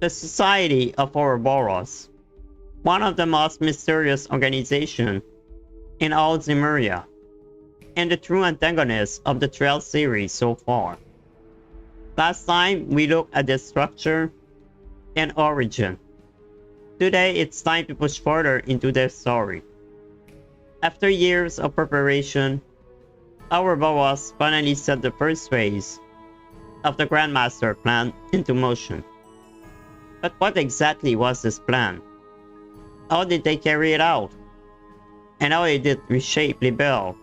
The Society of Ouroboros, one of the most mysterious organizations in all Zemuria, and the true antagonist of the Trail series so far. Last time we looked at the structure and origin. Today it's time to push further into their story. After years of preparation, Ouroboros finally set the first phase of the Grandmaster plan into motion. But what exactly was this plan? How did they carry it out? And how did it reshape Liberl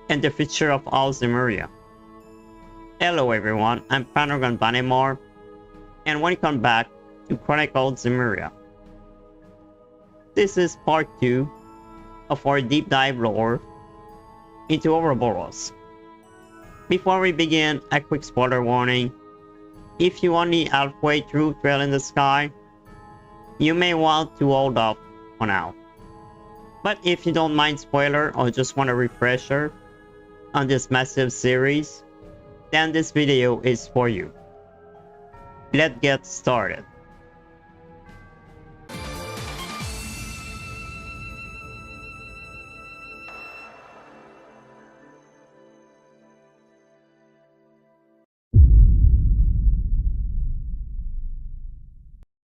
and the future of all Zemuria? Hello everyone, I'm Panagon Bannemore, and welcome back to Chronicles Zemuria. This is part 2 of our deep dive lore into Ouroboros. Before we begin, a quick spoiler warning. If you're only halfway through Trail in the Sky, you may want to hold off for now. But if you don't mind spoiler or just want a refresher on this massive series, then this video is for you. Let's get started.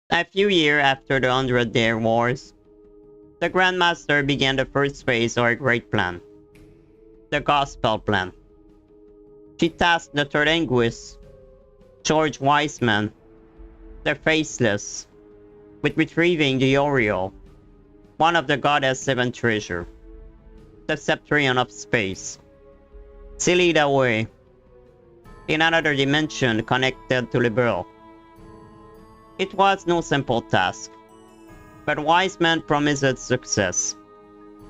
A few years after the 100-Day Wars, the Grandmaster began the first phase of her great plan, the Gospel Plan. She tasked the third linguist, George Weissman, the Faceless, with retrieving the Oriole, one of the Goddess' 7 treasures, the Septrion of Space, sealed away in another dimension connected to Liberl. It was no simple task, but Weissman promised success.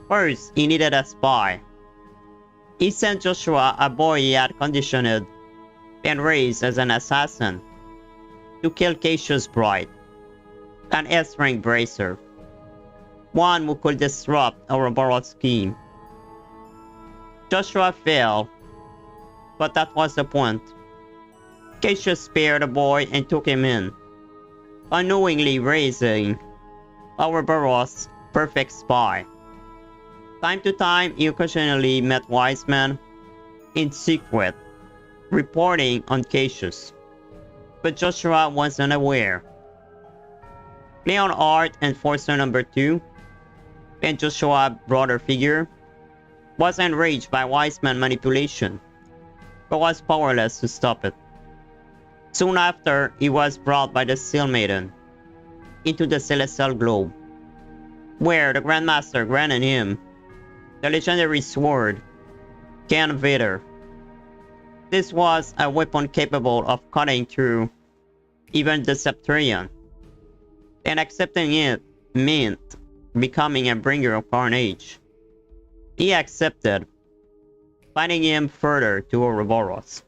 First, he needed a spy. He sent Joshua, a boy he had conditioned and raised as an assassin, to kill Cassius' bride, an S-rank bracer, one who could disrupt Ouroboros' scheme. Joshua failed, but that was the point. Cassius spared the boy and took him in, unknowingly raising Ouroboros' perfect spy. Time to time, he occasionally met Weissman in secret, reporting on Cassius, but Joshua was unaware. Leon Art, Enforcer number 2, and Joshua's brother figure, was enraged by Weissman's manipulation, but was powerless to stop it. Soon after, he was brought by the Seal Maiden into the Celestial Globe, where the Grandmaster granted him the legendary sword, Can Vader. This was a weapon capable of cutting through even the Septrion, and accepting it meant becoming a bringer of carnage. He accepted, finding him further to Ouroboros.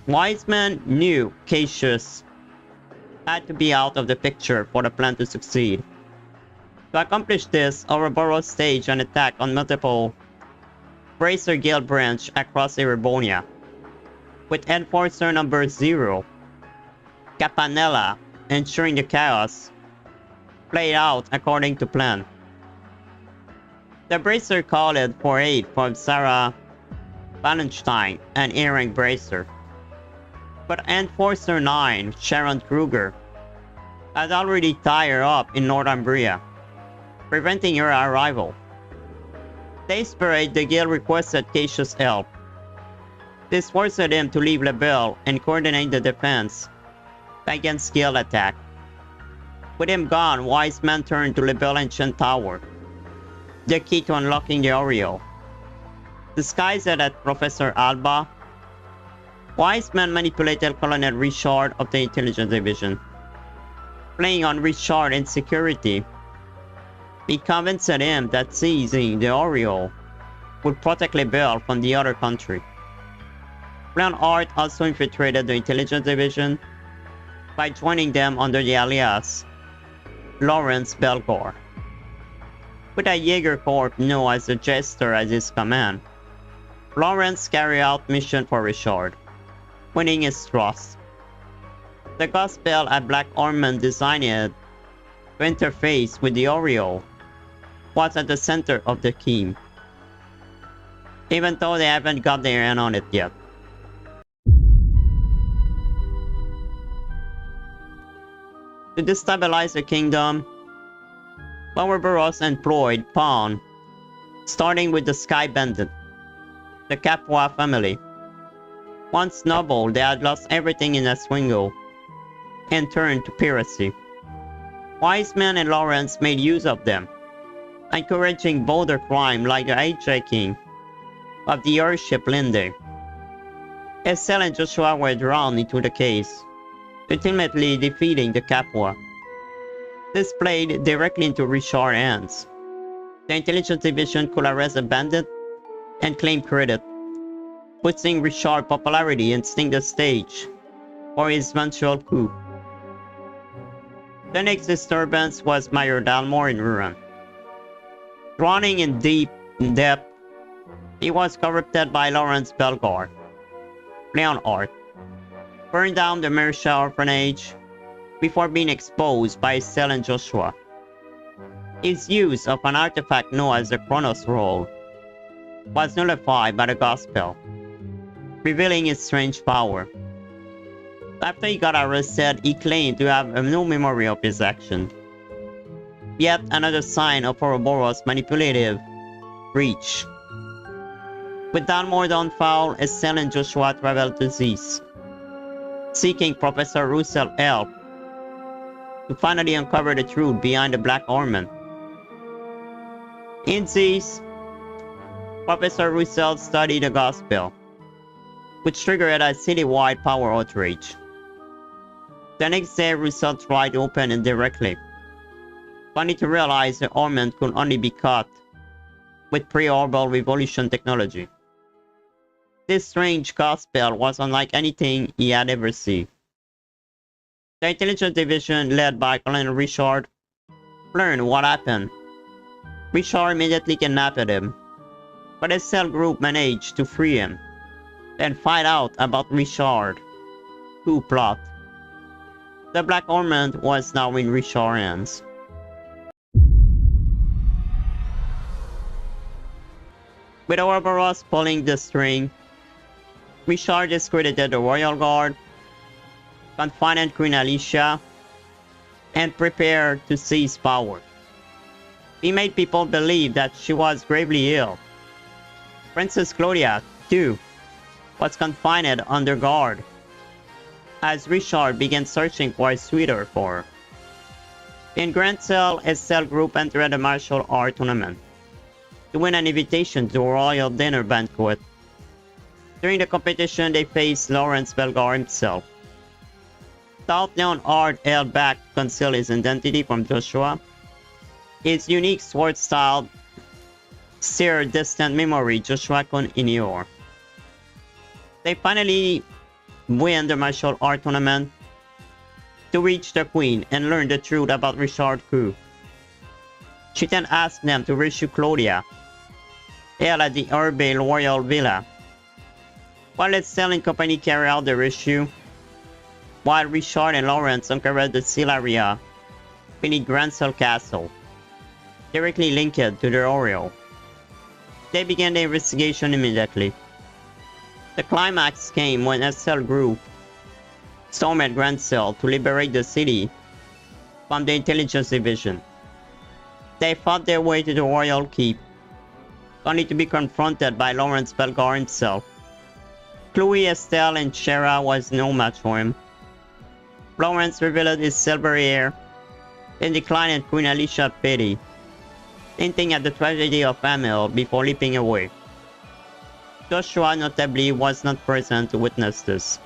Weissman knew Cassius had to be out of the picture for the plan to succeed. To accomplish this, Ouroboros staged an attack on multiple Bracer Guild branches across Erebonia, with Enforcer number 0, Capanella, ensuring the chaos played out according to plan. The Bracer called for aid from Sarah Wallenstein, an A-rank Bracer. But Enforcer 9, Sharon Kruger, had already tied her up in Northumbria, preventing her arrival. Desperate, the guild requested Cassius' help. This forced him to leave Liberl and coordinate the defense against guild attack. With him gone, Weissman turned to Liberl Ancient Tower, the key to unlocking the Oriole. Disguised as Professor Alba, Weissman manipulated Colonel Richard of the Intelligence Division. Playing on Richard's insecurity, he convinced him that seizing the Oriole would protect Liberl from the other country. Leon Art also infiltrated the Intelligence Division by joining them under the alias Lawrence Belgor. With a Jaeger Corps known as the Jester as his command, Lawrence carried out mission for Richard. winning his trust. The gospel at Black Ormond designed to interface with the Oriole was at the center of the scheme, even though they haven't got their hand on it yet. To destabilize the kingdom, Ouroboros employed Pawn, starting with the Sky Bandit, the Capua family. Once noble, they had lost everything in Oswego and turned to piracy. Weissman and Lawrence made use of them, encouraging bolder crime like the hijacking of the airship Linde. Estelle and Joshua were drawn into the case, ultimately defeating the Capua. This played directly into Richard's hands. The intelligence division could arrest a bandit and claim credit, putting Richard's popularity and setting the stage for his eventual coup. The next disturbance was Major Dalmore in Rouen. Drowning in deep debt, he was corrupted by Lawrence Bellegarde, Leon Art, burned down the Mercia orphanage before being exposed by Estelle and Joshua. His use of an artifact known as the Chronos Roll was nullified by the Gospel, revealing his strange power. After he got arrested, he claimed to have no memory of his action. Yet another sign of Ouroboros' manipulative reach. With Dalmore done foul, Estelle and Joshua traveled to Zeus, seeking Professor Roussel's help to finally uncover the truth behind the Black Ormond. In Zeus, Professor Roussel studied the Gospel, which triggered a citywide power outrage. The next day, Roussel tried to open it directly, only to realize the Ormond could only be caught with pre-Orbal Revolution technology. This strange Gospel was unlike anything he had ever seen. The intelligence division, led by Colonel Richard, learned what happened. Richard immediately kidnapped him, but his cell group managed to free him, then find out about Richard's coup plot. The Black Ormond was now in Richard's hands. With Ouroboros pulling the string, Richard discredited the Royal Guard, confined Queen Alicia, and prepared to seize power. He made people believe that she was gravely ill. Princess Claudia, too, was confined under guard, as Richard began searching for a suitor for her. In Grand Cell, Estelle group entered the martial art tournament to win an invitation to a royal dinner banquet. During the competition, they faced Lawrence Bellegarde himself. South Leon Art held back to conceal his identity from Joshua. His unique sword style seared distant memory Joshua couldn't ignore. They finally win the martial art tournament to reach the Queen and learn the truth about Richard's coup. She then asked them to rescue Claudia, held at the Orbal Royal Villa, while Estelle and company carry out the rescue, while Richard and Lawrence uncovered the seal area beneath Grand Cell Castle, directly linked to the Oriole. They began the investigation immediately. The climax came when Estelle group stormed Grand Cell to liberate the city from the intelligence division. They fought their way to the royal keep, only to be confronted by Lawrence Bellegarde himself. Chloe, Estelle, and Shera was no match for him. Lawrence revealed his silvery hair and declined Queen Alicia's pity, hinting at the tragedy of Emil before leaping away. Joshua, notably, was not present to witness this.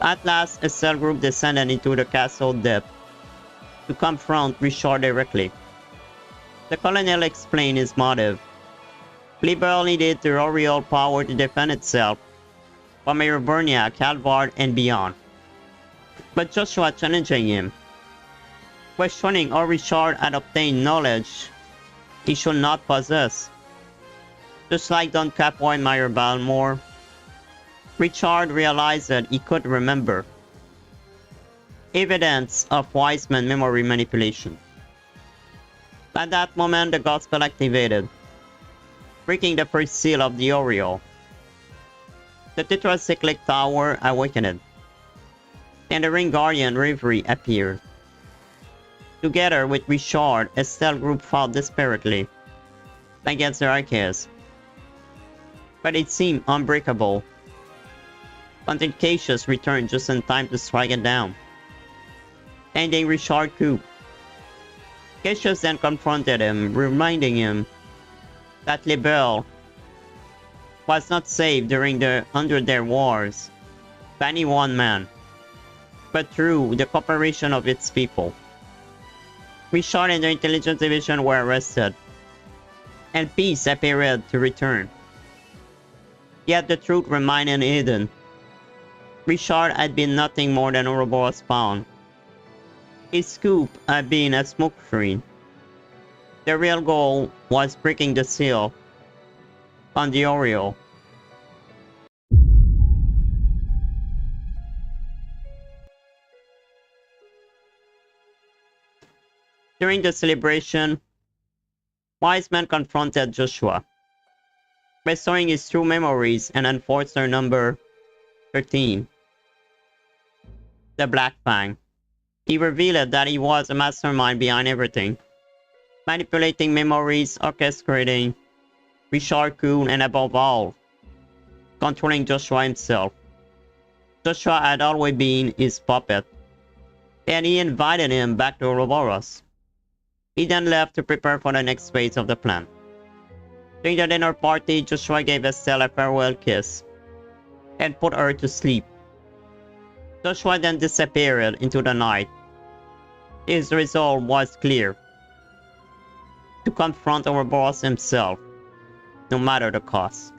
At last, Estelle group descended into the castle depth to confront Richard directly. The colonel explained his motive. Liberl needed the Oriole power to defend itself from Ereburnia, Calvard, and beyond. But Joshua challenging him, questioning how Richard had obtained knowledge he should not possess. Just like Don Capua and Meyer Balmore, Richard realized that he could remember. Evidence of Weissman memory manipulation. At that moment, the gospel activated, breaking the first seal of the Oriole. The tetracyclic tower awakened, and the Ring Guardian Reverie appeared. Together with Richard, Estelle group fought desperately against the Arceus, but it seemed unbreakable until Cassius returned just in time to strike it down, ending Richard's coup. Cassius then confronted him, reminding him that Liberl was not saved during the 100-Year Wars by any one man, but through the cooperation of its people. Richard and the Intelligence Division were arrested, and peace appeared to return. Yet the truth remained hidden. Richard had been nothing more than Ouroboros' pawn. His coup had been a smokescreen. The real goal was breaking the seal on the Oriole. During the celebration, Weissman confronted Joshua, restoring his true memories and enforcer number 13, the Black Fang. He revealed that he was a mastermind behind everything, manipulating memories, orchestrating Richard's coup, and above all, controlling Joshua himself. Joshua had always been his puppet, and he invited him back to Ouroboros. He then left to prepare for the next phase of the plan. During the dinner party, Joshua gave Estelle a farewell kiss and put her to sleep. Joshua then disappeared into the night. His resolve was clear: to confront Ouroboros himself, no matter the cost.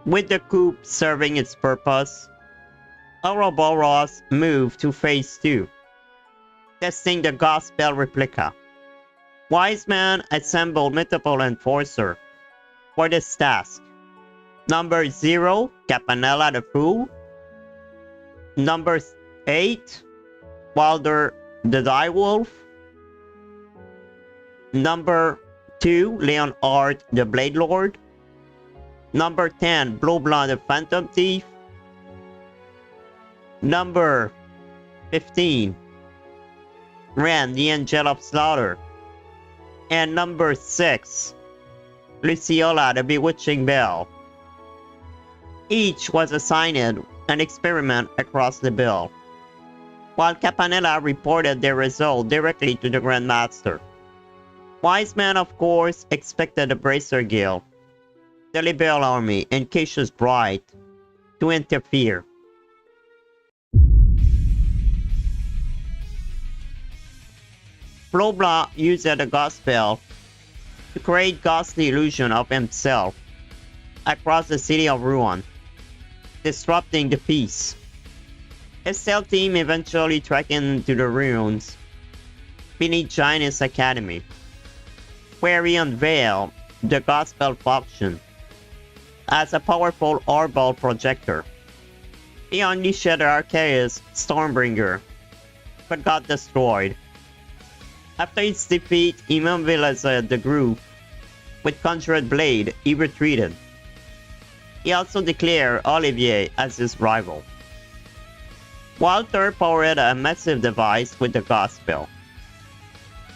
With the coup serving its purpose, Ouroboros moved to Phase 2, testing the Gospel replica. Weissman assembled multiple enforcers for this task. Number 0, Campanella the Fool. Number 8, Walder the Direwolf. Number 2, Leonhard the Blade Lord. Number 10, Blowblood the Phantom Thief. Number 15, Ren the Angel of Slaughter. And number 6, Luciola the Bewitching Bell. Each was assigned an experiment across the bill, while Campanella reported their result directly to the Grandmaster. Weissman, of course, expected the Bracer Guild, the Liberl Army, and Cassius Bright to interfere. Blowblood used the Gospel to create ghostly illusion of himself across the city of Ruin, disrupting the peace. Estelle team eventually tracked into the ruins beneath Giantess Academy, where he unveiled the Gospel function as a powerful Orbal projector. He unleashed the Arceus Stormbringer, but got destroyed. After its defeat, he mobilized the group. With Conjured Blade, he retreated. He also declared Olivier as his rival. Walter powered a massive device with the Gospel,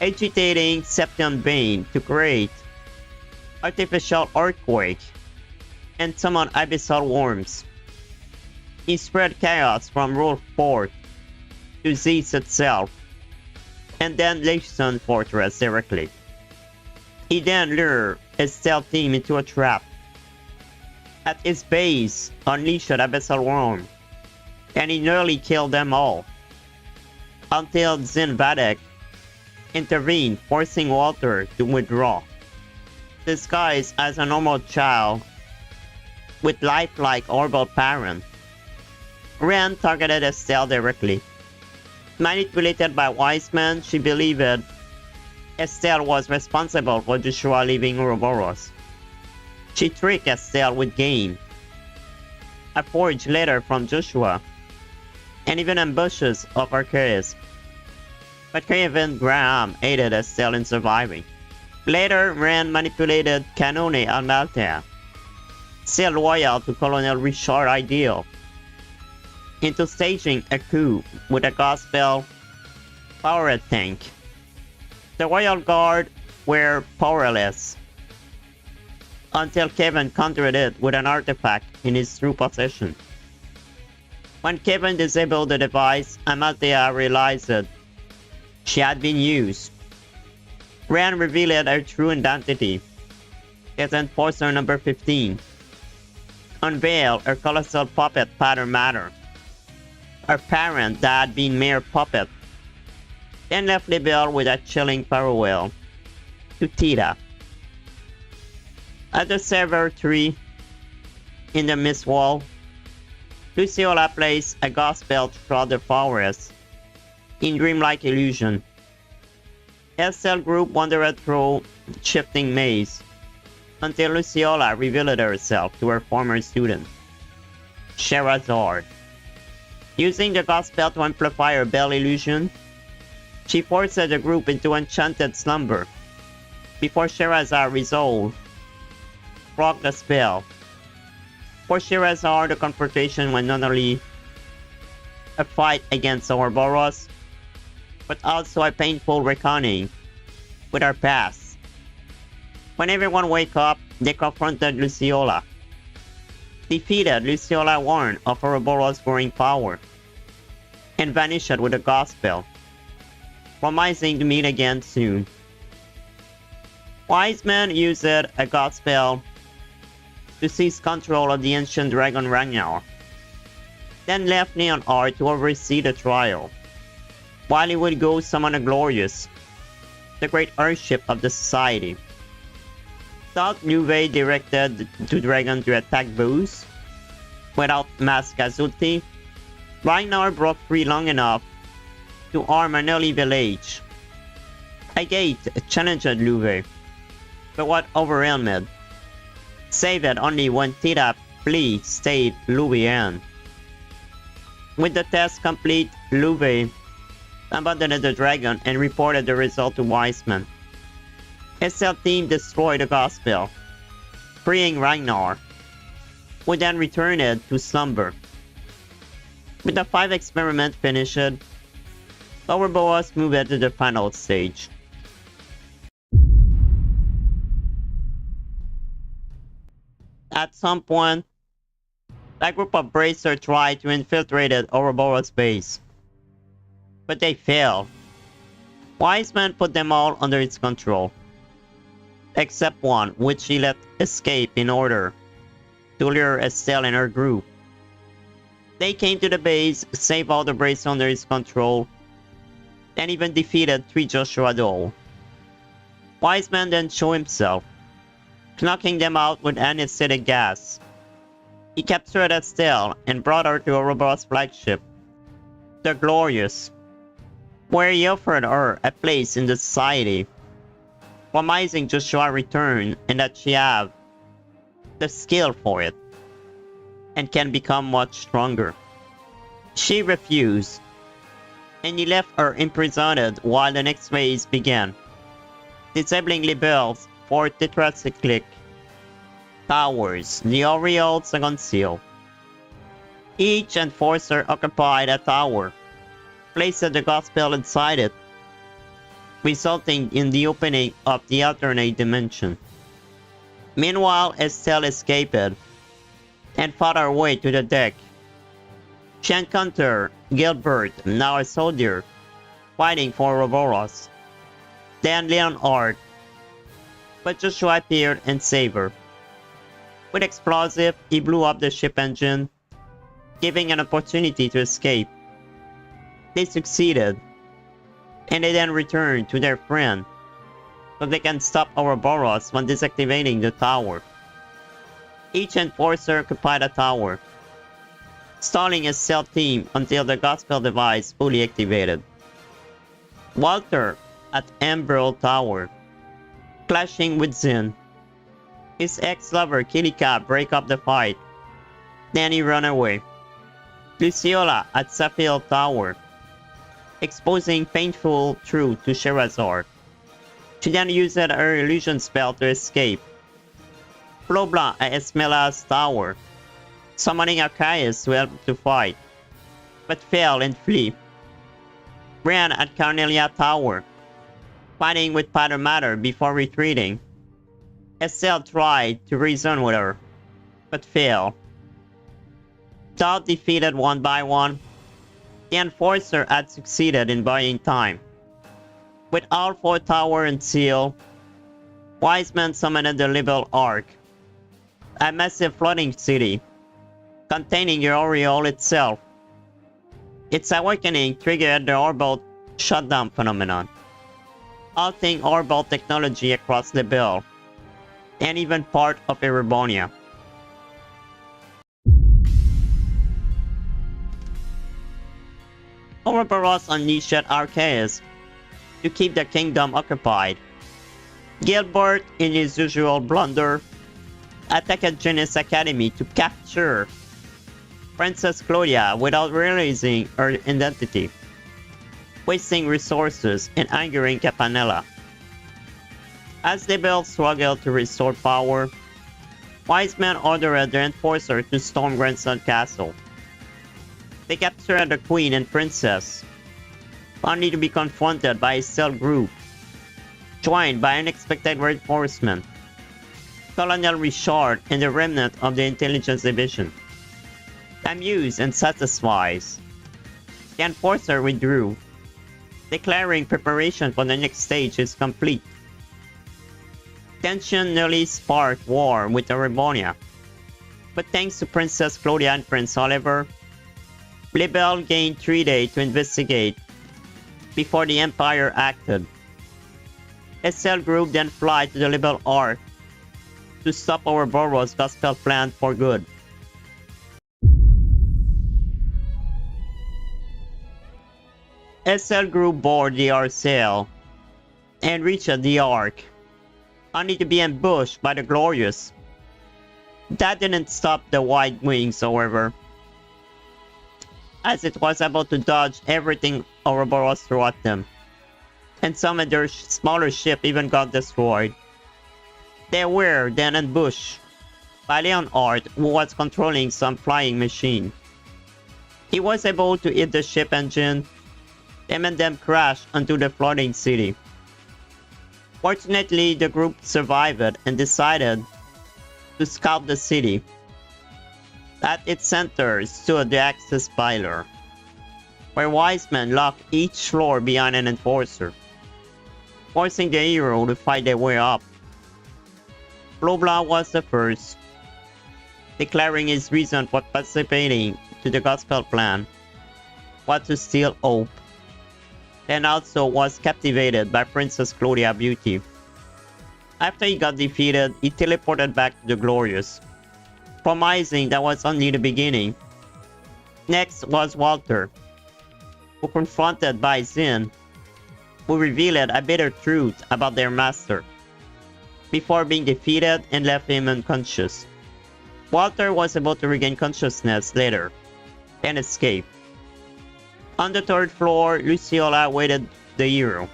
agitating Septian Bane to create artificial earthquake and summon abyssal worms. He spread chaos from Rolf Fort to Zeus itself, and then Leishton Fortress directly. He then lured his stealth team into a trap. At his base, unleashed an abyssal worm, and he nearly killed them all, until Zinvadek intervened, forcing Walter to withdraw. Disguised as a normal child with lifelike Orbal parent, Ren targeted Estelle directly. Manipulated by Weissman, she believed Estelle was responsible for Joshua leaving Ouroboros. She tricked Estelle with game, a forged letter from Joshua, and even ambushes of Arcadius. But Kevin Graham aided Estelle in surviving. Later, Rand manipulated Canone Almaltea, still loyal to Colonel Richard Ideal, into staging a coup with a gospel powered tank. The Royal Guard were powerless until Kevin countered it with an artifact in his true possession. When Kevin disabled the device, Amalthea realized that she had been used. Rand revealed her true identity as Enforcer number 15, unveiled her colossal puppet pattern matter, her parent that had been mere puppet, then left Liberl with a chilling farewell to Theta. At the server tree in the mist wall, Luciola placed a gospel throughout the forest in dreamlike illusion. Estelle group wandered through the shifting maze until Luciola revealed herself to her former student, Sherazard. Using the gospel to amplify her bell illusion, she forced the group into enchanted slumber before Sherazard resolved broke the spell. For Sherazard, the confrontation was not only a fight against Ouroboros, but also a painful reckoning with our past. When everyone woke up, they confronted Luciola. Defeated, Luciola warned of Ouroboros' growing power, and vanished with the gospel, promising to meet again soon. Weissman used a gospel to seize control of the ancient dragon Ragnar, then left Neon Art to oversee the trial, while he would go summon a Glorious, the great airship of the society. Thought Louvet directed the dragon to attack Booze. Without mass casualty, Ragnar broke free long enough to arm an early village. A gate challenged Louvet, but was overwhelmed, saved only when Theta fleet stayed Louvet. With the test complete, Louvet abandoned the dragon and reported the result to Weissman. Estelle team destroyed the gospel, freeing Ragnar, who then returned to slumber. With the 5 experiments finished, Ouroboros moved to the final stage. At some point, a group of bracers tried to infiltrate Ouroboros' base, but they failed. Weissman put them all under its control, except one, which he let escape in order to lure Estelle and her group. They came to the base, saved all the bracers under his control, and even defeated 3 Joshua Dole. Weissman then showed himself, knocking them out with anesthetic gas. He captured Estelle and brought her to Ouroboros' flagship, the Glorious, where he offered her a place in the society, promising Joshua return and that she have the skill for it and can become much stronger. She refused, and he left her imprisoned while the next phase began, disabling Liberl's 4 tetracyclic towers, the Aureole second seal. Each enforcer occupied a tower, placed the gospel inside it, resulting in the opening of the alternate dimension. Meanwhile, Estelle escaped and fought her way to the deck. She encountered Gilbert, now a soldier, fighting for Ouroboros, then Leon Art, but Joshua appeared and saved her. With explosive, he blew up the ship engine, giving an opportunity to escape. They succeeded, and they then returned to their friend, so they can stop Ouroboros when disactivating the tower. Each enforcer occupied a tower, stalling a cell team until the gospel device fully activated. Walter at Emerald Tower, clashing with Zin. His ex-lover Kitty Cat break up the fight. Then he run away. Luciola at Saffiel Tower, exposing painful truth to Sherazard. She then used her illusion spell to escape. Flobla at Esmela's Tower, summoning Archias to help to fight, but fail and flee. Brian at Carnelia Tower, fighting with Padre Matter before retreating. Estelle tried to reason with her, but failed. Todd defeated one by one. The Enforcer had succeeded in buying time. With all 4 Tower and Seal, Weissman summoned the Liberl Ark, a massive floating city, containing the Aureole itself. Its awakening triggered the Orbal shutdown phenomenon, halting Orbal technology across the Liberl, and even part of Erebonia. Ouroboros unleashed Archias to keep the kingdom occupied. Gilbert, in his usual blunder, attacked Genis Academy to capture Princess Claudia without realizing her identity, wasting resources and angering Campanella. As the Liberl struggled to restore power, Weissman ordered the Enforcer to storm Grandson Castle. They captured the Queen and Princess, only to be confronted by a cell group, joined by unexpected reinforcement, Colonel Richard and the remnant of the Intelligence Division. Amused and satisfied, the Enforcer withdrew, declaring preparation for the next stage is complete. Tension nearly sparked war with Erebonia, but thanks to Princess Claudia and Prince Oliver, Liberl gained 3 days to investigate before the Empire acted. A cell group then fly to the Liberl Ark to stop Ouroboros' gospel plan for good. SL group board the Arcel and reached the Ark, only to be ambushed by the Glorious. That didn't stop the White Wings, however, as it was able to dodge everything Ouroboros threw at them, and some of their smaller ships even got destroyed. They were then ambushed by Leonhard, who was controlling some flying machine. He was able to hit the ship engine and made them crash onto the floating city. Fortunately, the group survived and decided to scout the city. At its center stood the access pillar, where Weissman locked each floor behind an enforcer, forcing the hero to fight their way up. Flobla was the first, declaring his reason for participating to the gospel plan was to steal hope, and also was captivated by Princess Claudia Beauty. After he got defeated, he teleported back to the Glorious, promising that was only the beginning. Next was Walter, who confronted by Zin, who revealed a bitter truth about their master, before being defeated and left him unconscious. Walter was able to regain consciousness later, and escape. On the 3rd floor, Luciola awaited the hero.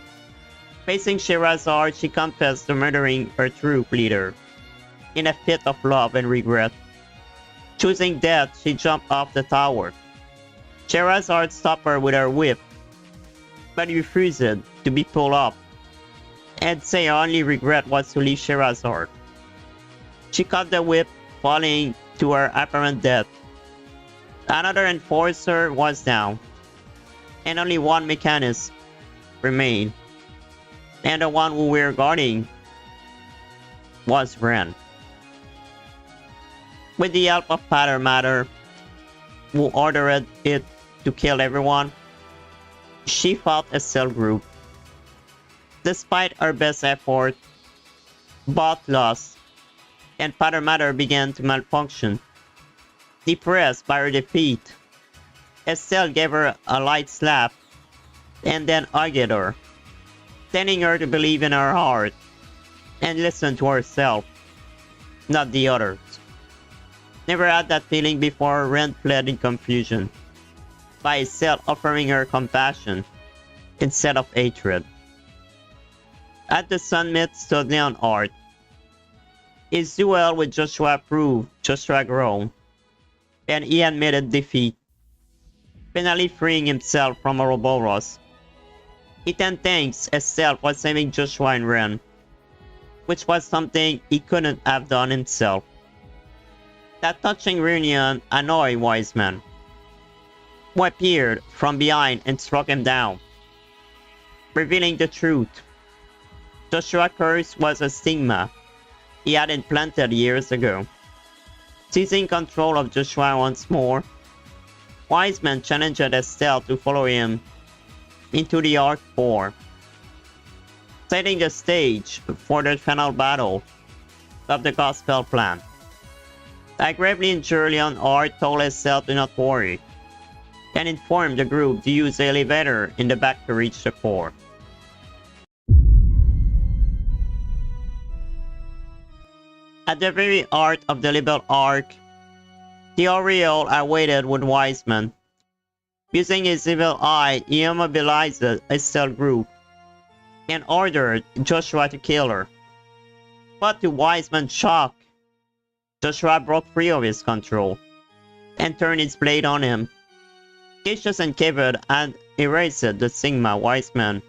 Facing Sherazard, she confessed to murdering her troop leader, in a fit of love and regret. Choosing death, she jumped off the tower. Sherazard stopped her with her whip, but refused to be pulled up, and said her only regret was to leave Sherazard. She caught the whip, falling to her apparent death. Another enforcer was down, and only one mechanist remained, and the one who we were guarding was Ren. With the help of Padre Matter, who ordered it to kill everyone, she fought a cell group. Despite her best effort, both lost, and Padre Matter began to malfunction. Depressed by her defeat, Estelle gave her a light slap and then hugged her, telling her to believe in her heart and listen to herself. not the others. Never had that feeling before. Ren fled in confusion, by itself offering her compassion instead of hatred. At the summit stood Leon Art. His duel with Joshua proved Joshua grown, and he admitted defeat, finally freeing himself from Ouroboros. He then thanks Estelle for saving Joshua and Ren, which was something he couldn't have done himself. That touching reunion annoyed Weissman, who appeared from behind and struck him down, revealing the truth. Joshua's curse was a stigma he had implanted years ago. Seizing control of Joshua once more, Weissman challenged Estelle to follow him into the Ark 4, setting the stage for the final battle of the Gospel Plan. A gravely injured Leon Art told Estelle to not worry, and informed the group to use the elevator in the back to reach the core. At the very heart of the Liberl Ark, the Oriole awaited with Weissman. Using his evil eye, he immobilized Estelle group and ordered Joshua to kill her. But to Weissman's shock, Joshua broke free of his control and turned his blade on him. Cassius and Kevin had erased the stigma Weissman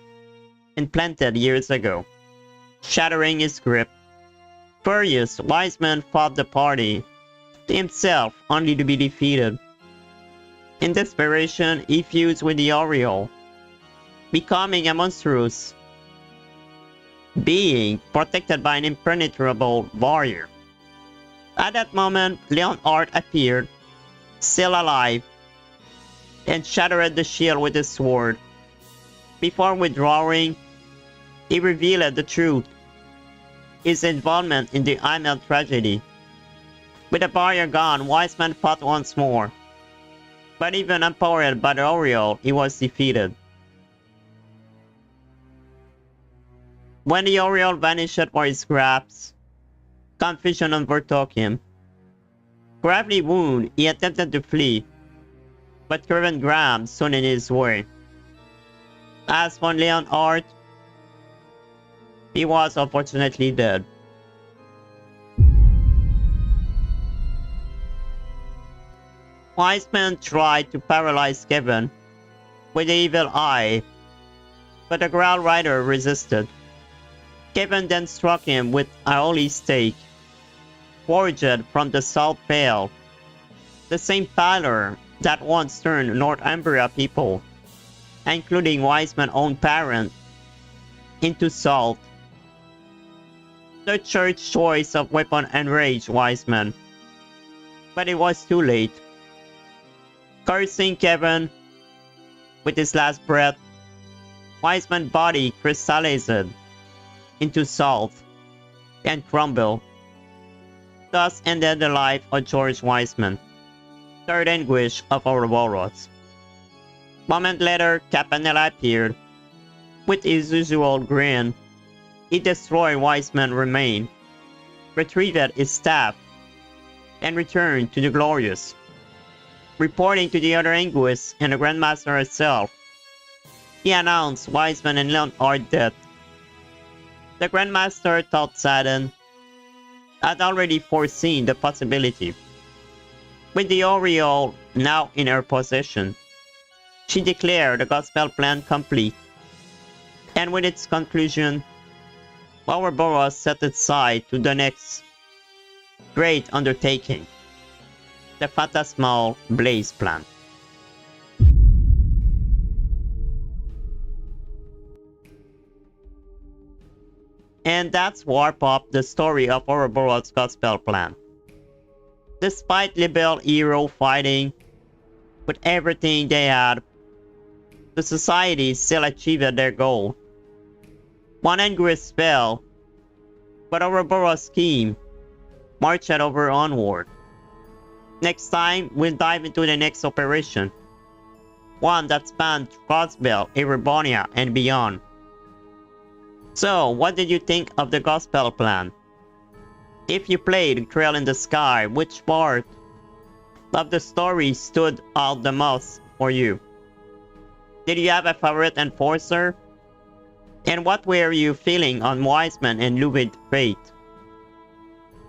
implanted years ago, shattering his grip. Furious, Weissman fought the party to himself only to be defeated. In desperation, he fused with the Oriole, becoming a monstrous being protected by an impenetrable barrier. At that moment, Leon Art appeared, still alive, and shattered the shield with his sword. Before withdrawing, he revealed the truth, his involvement in the Imel tragedy. With the barrier gone, Weissman fought once more, but even empowered by the Oriole, he was defeated. When the Oriole vanished for his grasp, confusion overtook him. Gravely wounded, he attempted to flee, but Kevin Graham stood in his way. As for Leon Art, he was unfortunately dead. Weissman tried to paralyze Kevin with the evil eye, but the Growl Rider resisted. Kevin then struck him with a holy stake, forged from the salt pail, the same pallor that once turned Northumbria people, including Weissman's own parent, into salt. The church's choice of weapon enraged Weissman, but it was too late. Cursing Kevin with his last breath, Weissman's body crystallized into salt and crumbled. Thus ended the life of George Weissman, third anguish of Ouroboros. Moment later, Campanella appeared. With his usual grin, he destroyed Weissman's remains, retrieved his staff, and returned to the Glorious. Reporting to the other Anguists and the Grandmaster herself, he announced Weissman and Leon are dead. The Grandmaster, thought saddened, had already foreseen the possibility. With the Oriole now in her possession, she declared the Gospel Plan complete, and with its conclusion, Ouroboros set aside to the next great undertaking, the Phantasmal Blaze Plan. And that's warp up the story of Ouroboros' Gospel Plan. Despite Liberl hero fighting with everything they had, the society still achieved their goal. One Anguist fell, but Ouroboros' scheme marched over onward. Next time, we'll dive into the next operation, one that spanned Crossbell, Erebonia, and beyond. So, what did you think of the Gospel Plan? If you played Trail in the Sky, which part of the story stood out the most for you? Did you have a favorite enforcer? And what were you feeling on Weissman and Luvid Fate?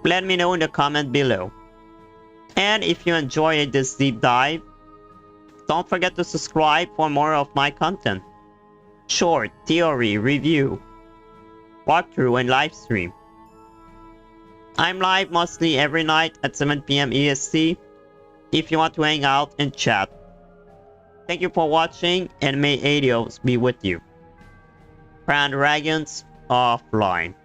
Let me know in the comment below. And if you enjoyed this deep dive, don't forget to subscribe for more of my content. Short, theory, review, walkthrough, and live stream. I'm live mostly every night at 7 PM EST if you want to hang out and chat. Thank you for watching, and may Adios be with you. Grand Dragons offline.